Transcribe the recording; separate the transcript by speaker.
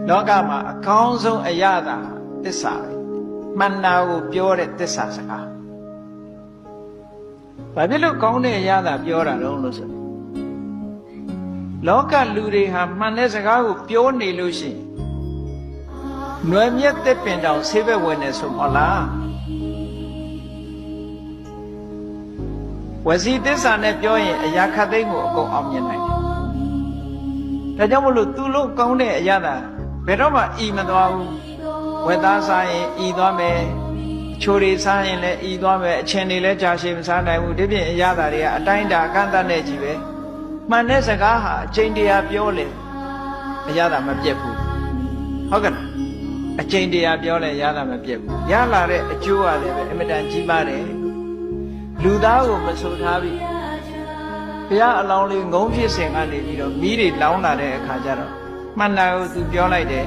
Speaker 1: လောကမှာအကောင်းဆုံးအရာသာသစ္စာမှန်တာကိုပြောတဲ့သစ္စာစကားဘာဖြစ်လို့ကောင်းတဲ့အရာသာပြောတာတော့လို့ဆိုလောကလူတွေဟာမှန်တဲ့စကားကိုပြောနေလို့ရှိရင်နွယ်မြက်တဲ့ပင်တောင်ဆေးဘက်ဝင်နေဆိုမလားဝစီသစ္စာနဲ့ပြောရင်အရာခတ်သိမ်းကိုအကုန်အောင်မြင်နိုင်တယ်ဒါကြောင့်မလို့သူလို့ကောင်းတဲ့အရာသာဘယ်တော့မှဤမသွားဘူးဝက်သားစားရင်ဤသွားမယ်ချိုတွေစားရင်လည်းဤသွားမယ်အချင်းတွေလည်းကြာရှည်မစားနိုင်ဘူးဒီပြင်အရာသာတွေကအတိုင်းတာအကန့်အသတ်နဲ့ကြီးပဲမှန်တဲ့စကားဟာအချိန်တရာပြောလေအရာသာမပြတ်ဘူးဟုတ်ကဲ့အချိန်တရာပြောလဲရတာမပြတ်ဘူးရလာတဲ့အကျိုးရတယ်ပဲအင်မတန်ကြီးပါတယ်လူသားကိုမဆိုထားပြီဘုရားအလောင်းလေးငုံဖြစ်စဉ်ကနေပြီးတော့မိတွေလောင်းလာတဲ့အခါကျတော့မှန်တာကိုသူပြောလိုက်တယ်